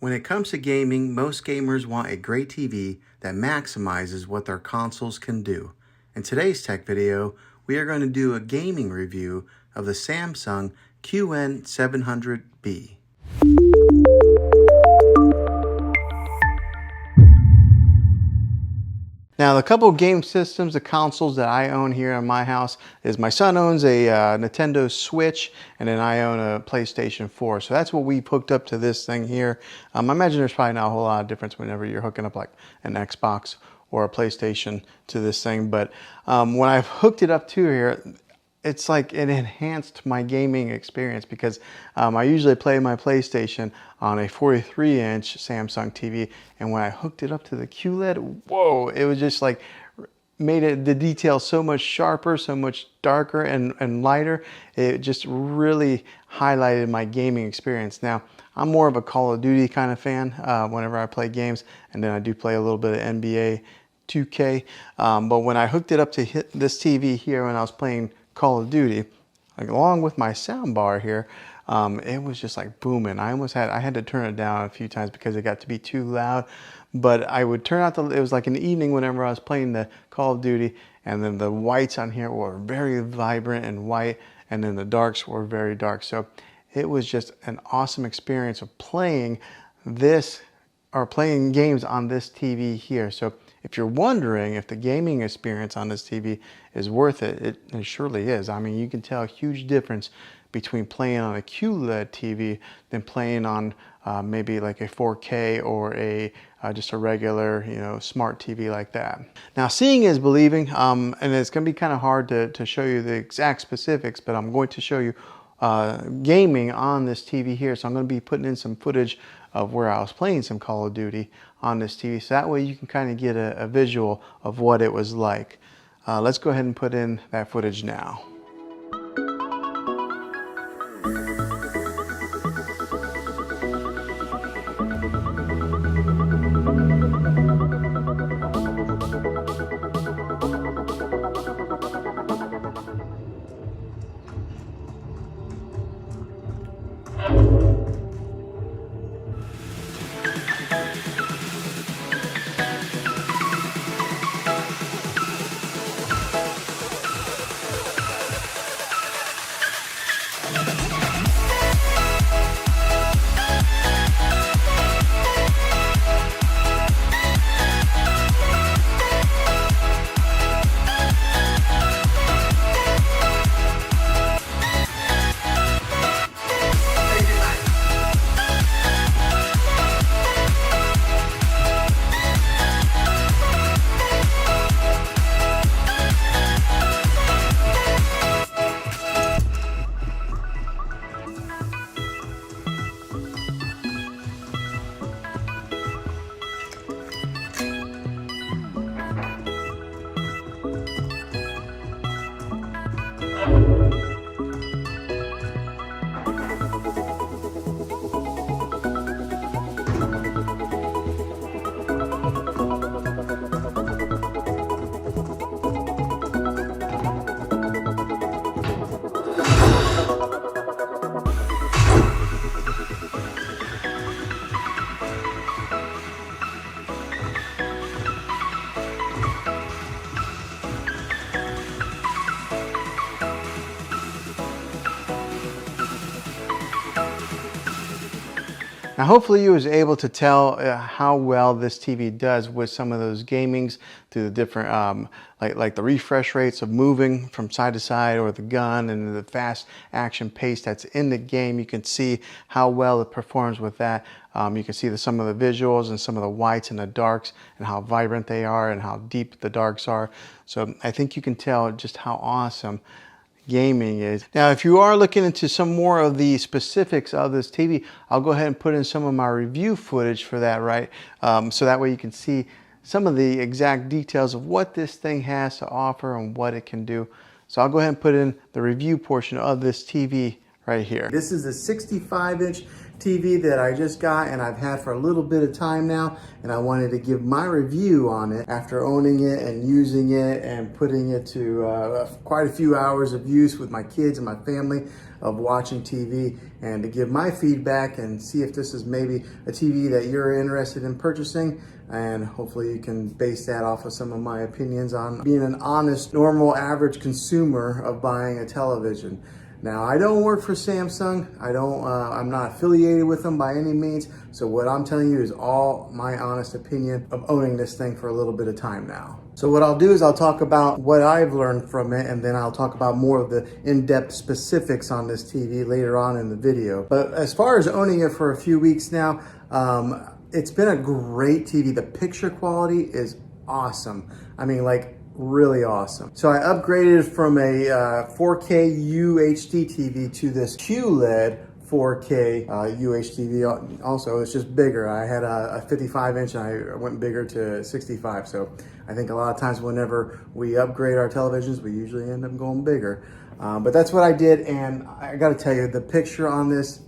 When it comes to gaming, most gamers want a great TV that maximizes what their consoles can do. In today's tech video, we are going to do a gaming review of the Samsung QN700B. Now, the couple game systems, the consoles that I own here in my house is my son owns a Nintendo Switch, and then I own a PlayStation 4. So that's what we hooked up to this thing here. I imagine there's probably not a whole lot of difference whenever you're hooking up like an Xbox or a PlayStation to this thing. But when I've hooked it up to here, it's like it enhanced my gaming experience because I usually play my PlayStation on a 43-inch Samsung TV, and when I hooked it up to the QLED, whoa, it was just like made it the details so much sharper, so much darker and lighter. It just really highlighted my gaming experience. Now, I'm more of a Call of Duty kind of fan whenever I play games, and then I do play a little bit of NBA 2K. But when I hooked it up to this TV here when I was playing Call of Duty, like, along with my sound bar here, it was just like booming. I had to turn it down a few times because it got to be too loud, but I would turn out it was like in the evening whenever I was playing the Call of Duty, and then the whites on here were very vibrant and white, and then the darks were very dark. So it was just an awesome experience of playing this, or playing games on this TV here. So if you're wondering if the gaming experience on this TV is worth it, it surely is. I mean, you can tell a huge difference between playing on a QLED TV than playing on maybe like a 4K or just a regular, smart TV like that. Now, seeing is believing, and it's going to be kind of hard to show you the exact specifics, but I'm going to show you gaming on this TV here. So I'm going to be putting in some footage of where I was playing some Call of Duty on this TV, so that way you can kind of get a visual of what it was like. Let's go ahead and put in that footage now. Now, hopefully you was able to tell how well this TV does with some of those gamings through the different, like the refresh rates of moving from side to side, or the gun, and the fast action pace that's in the game. You can see how well it performs with that. You can see some of the visuals and some of the whites and the darks and how vibrant they are and how deep the darks are. So I think you can tell just how awesome gaming is. Now, if you are looking into some more of the specifics of this TV, I'll go ahead and put in some of my review footage for that, right? So that way you can see some of the exact details of what this thing has to offer and what it can do. So I'll go ahead and put in the review portion of this TV right here. This is a 65-inch TV that I just got and I've had for a little bit of time now, and I wanted to give my review on it after owning it and using it and putting it to quite a few hours of use with my kids and my family of watching TV, and to give my feedback and see if this is maybe a TV that you're interested in purchasing, and hopefully you can base that off of some of my opinions on being an honest, normal, average consumer of buying a television. Now, I don't work for Samsung. I'm not affiliated with them by any means. So what I'm telling you is all my honest opinion of owning this thing for a little bit of time now. So what I'll do is I'll talk about what I've learned from it, and then I'll talk about more of the in-depth specifics on this TV later on in the video. But as far as owning it for a few weeks now, it's been a great TV. The picture quality is awesome. I mean, like, really awesome. So I upgraded from a 4K UHD TV to this QLED 4K UHD. Also, it's just bigger. I had a 55 inch and I went bigger to 65. So I think a lot of times whenever we upgrade our televisions, we usually end up going bigger. But that's what I did, and I gotta tell you, the picture on this,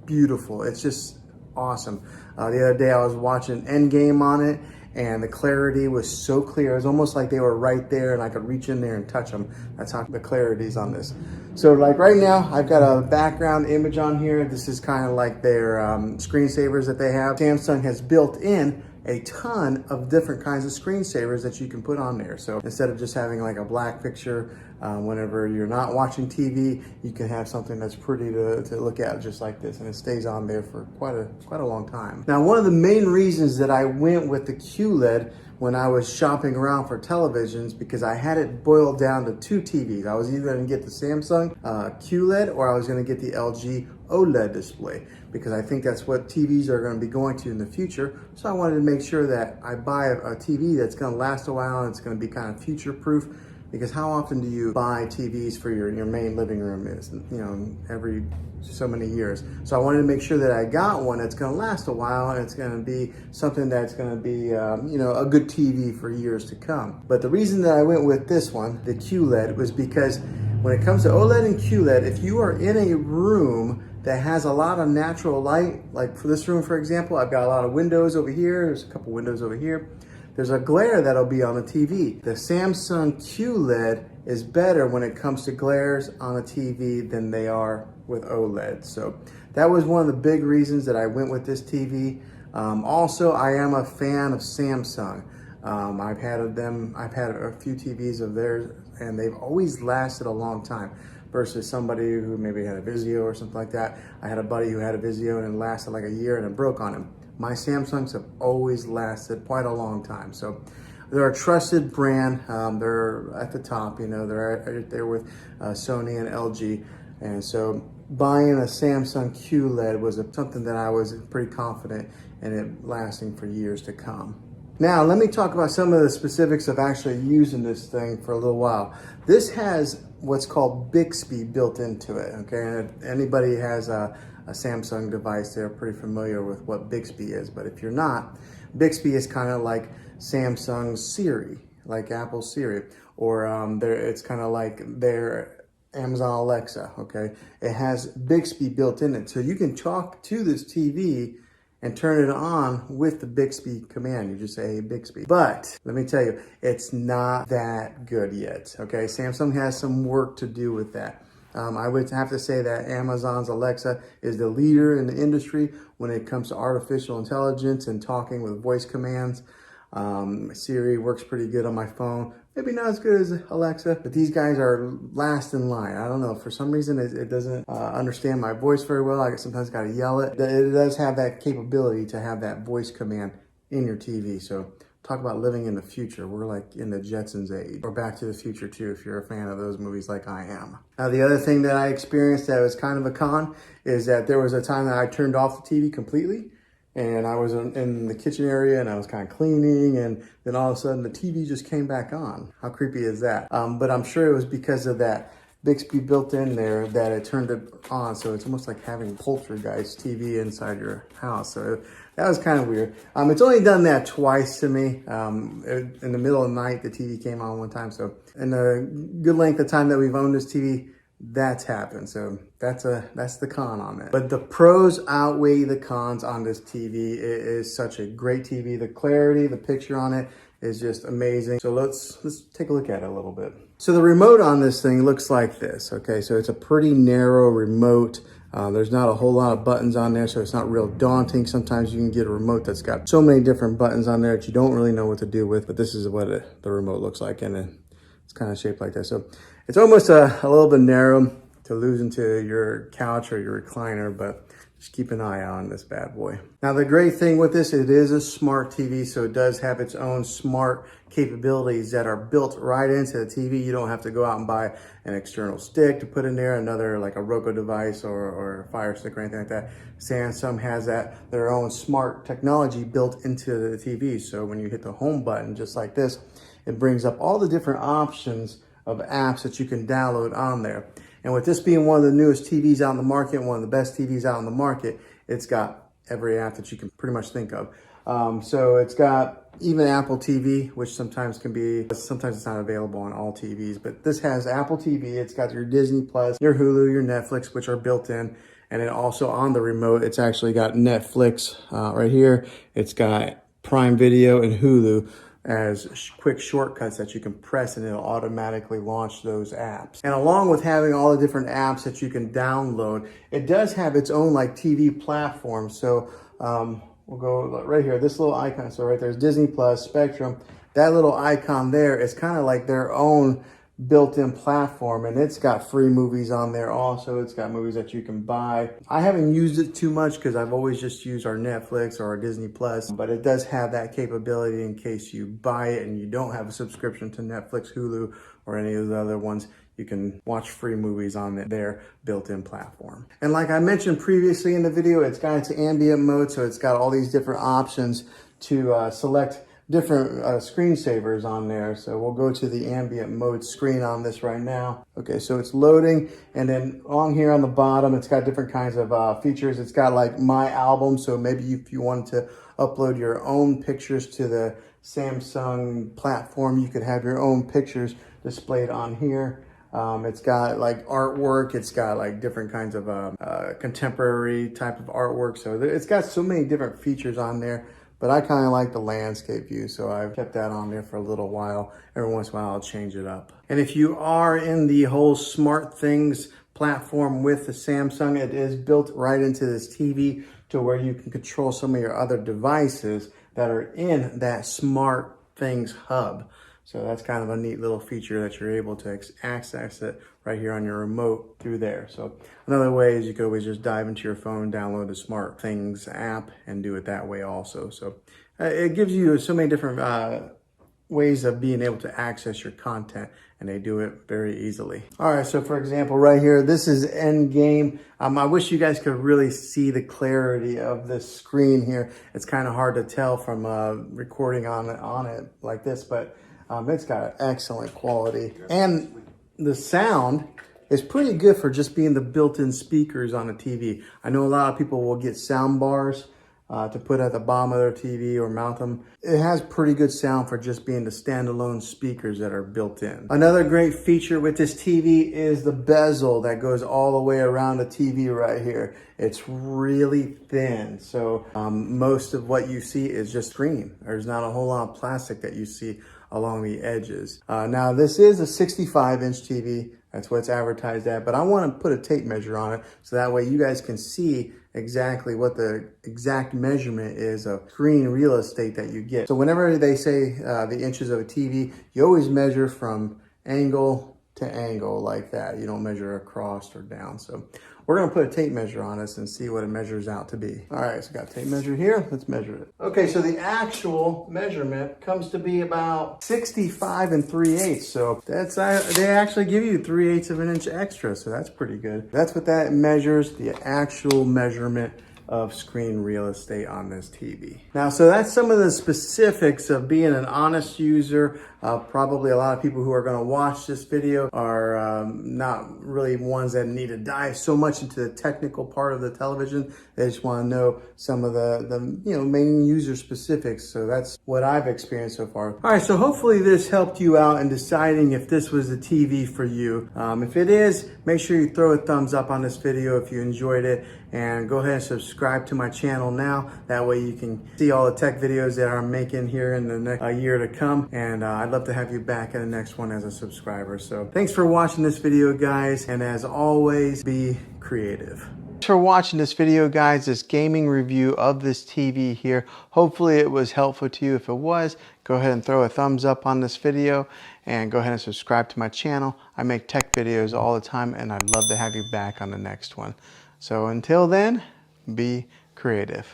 beautiful. It's just awesome. The other day I was watching Endgame on it, and the clarity was so clear. It was almost like they were right there and I could reach in there and touch them. That's how the clarity is on this. So like right now, I've got a background image on here. This is kind of like their screensavers that they have. Samsung has built in a ton of different kinds of screensavers that you can put on there. So instead of just having like a black picture, whenever you're not watching TV, you can have something that's pretty to look at just like this, and it stays on there for quite a long time. Now, one of the main reasons that I went with the QLED when I was shopping around for televisions, because I had it boiled down to two TVs. I was either going to get the Samsung QLED or I was going to get the LG OLED display, because I think that's what TVs are going to be going to in the future. So I wanted to make sure that I buy a TV that's going to last a while and it's going to be kind of future proof. Because how often do you buy TVs for your main living room? Is, you know, every so many years. So I wanted to make sure that I got one that's going to last a while, and it's going to be something that's going to be, you know, a good TV for years to come. But the reason that I went with this one, the QLED, was because when it comes to OLED and QLED, if you are in a room that has a lot of natural light, like for this room, for example, I've got a lot of windows over here. There's a couple windows over here. There's a glare that'll be on the TV. The Samsung QLED is better when it comes to glares on a TV than they are with OLED. So that was one of the big reasons that I went with this TV. Also, I am a fan of Samsung. I've had a few TVs of theirs, and they've always lasted a long time. Versus somebody who maybe had a Vizio or something like that. I had a buddy who had a Vizio and it lasted like a year and it broke on him. My Samsungs have always lasted quite a long time. So they're a trusted brand. They're at the top, you know, they're right there with Sony and LG. And so buying a Samsung QLED was something that I was pretty confident in it lasting for years to come. Now, let me talk about some of the specifics of actually using this thing for a little while. This has what's called Bixby built into it, okay? And if anybody has a Samsung device, they're pretty familiar with what Bixby is. But if you're not, Bixby is kind of like Samsung's Siri, like Apple's Siri, or it's kind of like their Amazon Alexa, okay? It has Bixby built in it. So you can talk to this TV and turn it on with the Bixby command. You just say, hey, Bixby. But let me tell you, it's not that good yet, okay? Samsung has some work to do with that. I would have to say that Amazon's Alexa is the leader in the industry when it comes to artificial intelligence and talking with voice commands. Siri works pretty good on my phone. Maybe not as good as Alexa, but these guys are last in line. I don't know, for some reason it doesn't understand my voice very well. I sometimes got to yell it. It does have that capability to have that voice command in your TV. So talk about living in the future. We're like in the Jetsons age, or Back to the Future too, if you're a fan of those movies like I am. The other thing that I experienced that was kind of a con is that there was a time that I turned off the TV completely. And I was in the kitchen area and I was kind of cleaning, and then all of a sudden the TV just came back on. How creepy is that? But I'm sure it was because of that Bixby built in there that it turned it on. So it's almost like having Poltergeist TV inside your house. So that was kind of weird. It's only done that twice to me. In the middle of the night, the TV came on one time. So in the good length of time that we've owned this TV, that's happened. So that's the con on it. But the pros outweigh the cons on this TV. It is such a great TV. The clarity, the picture on it is just amazing. So let's take a look at it a little bit. So the remote on this thing looks like this. Okay, so it's a pretty narrow remote. There's not a whole lot of buttons on there, so it's not real daunting. Sometimes you can get a remote that's got so many different buttons on there that you don't really know what to do with, but this is what the remote looks like, and it's kind of shaped like that. So it's almost a little bit narrow to lose into your couch or your recliner, but just keep an eye on this bad boy. Now, the great thing with this, it is a smart TV, so it does have its own smart capabilities that are built right into the TV. You don't have to go out and buy an external stick to put in there, another like a Roku device or a Fire Stick or anything like that. Samsung has their own smart technology built into the TV. So when you hit the home button, just like this, it brings up all the different options of apps that you can download on there. And with this being one of the newest TVs out in the market, one of the best TVs out in the market, it's got every app that you can pretty much think of. So it's got even Apple TV, which sometimes it's not available on all TVs, but this has Apple TV. It's got your Disney Plus, your Hulu, your Netflix, which are built in. And then also on the remote, it's actually got Netflix right here. It's got Prime Video and Hulu as quick shortcuts that you can press, and it'll automatically launch those apps. And along with having all the different apps that you can download, it does have its own like TV platform. So we'll go right here, this little icon. So right there's Disney Plus, Spectrum. That little icon there is kind of like their own built-in platform, and it's got free movies on there also. It's got movies that you can buy. I haven't used it too much because I've always just used our Netflix or our Disney Plus, but it does have that capability in case you buy it and you don't have a subscription to Netflix, Hulu, or any of the other ones. You can watch free movies on their built-in platform. And like I mentioned previously in the video, it's got its ambient mode, so it's got all these different options to select different screensavers on there. So we'll go to the ambient mode screen on this right now. Okay, so it's loading, and then along here on the bottom, it's got different kinds of features. It's got like My Album, so maybe if you wanted to upload your own pictures to the Samsung platform, you could have your own pictures displayed on here. It's got like artwork. It's got like different kinds of contemporary type of artwork. So it's got so many different features on there. But I kind of like the landscape view, so I've kept that on there for a little while. Every once in a while, I'll change it up. And if you are in the whole smart things platform with the Samsung, it is built right into this TV to where you can control some of your other devices that are in that smart things hub. So that's kind of a neat little feature that you're able to access it right here on your remote through there. So another way is you could always just dive into your phone, download the Smart Things app, and do it that way also. So it gives you so many different ways of being able to access your content, and they do it very easily. All right, so for example, right here, this is Endgame. I wish you guys could really see the clarity of this screen here. It's kind of hard to tell from recording on it like this, but it's got excellent quality, and the sound is pretty good for just being the built-in speakers on a TV. I know a lot of people will get sound bars to put at the bottom of their TV or mount them. It has pretty good sound for just being the standalone speakers that are built in. Another great feature with this TV is the bezel that goes all the way around the TV right here. It's really thin, so most of what you see is just screen. There's not a whole lot of plastic that you see along the edges. Now this is a 65-inch TV. That's what it's advertised at, but I want to put a tape measure on it so that way you guys can see exactly what the exact measurement is of screen real estate that you get. So whenever they say the inches of a TV, you always measure from angle to angle like that. You don't measure across or down. So we're gonna put a tape measure on this and see what it measures out to be. All right, so got a tape measure here, let's measure it. Okay, so the actual measurement comes to be about 65 3/8. So that's, they actually give you 3/8 of an inch extra, so that's pretty good. That's what that measures, the actual measurement of screen real estate on this TV. Now, so that's some of the specifics of being an honest user. Probably a lot of people who are going to watch this video are not really ones that need to dive so much into the technical part of the television. They just want to know some of the main user specifics. So that's what I've experienced so far. All right, so hopefully this helped you out in deciding if this was the TV for you. If it is, make sure you throw a thumbs up on this video if you enjoyed it, and go ahead and subscribe to my channel now. That way you can see all the tech videos that I'm making here in the next year to come. And I'd love to have you back in the next one as a subscriber. So thanks for watching this video, guys. And as always, be creative. Thanks for watching this video, guys, this gaming review of this TV here. Hopefully it was helpful to you. If it was, go ahead and throw a thumbs up on this video and go ahead and subscribe to my channel. I make tech videos all the time, and I'd love to have you back on the next one. So until then, be creative.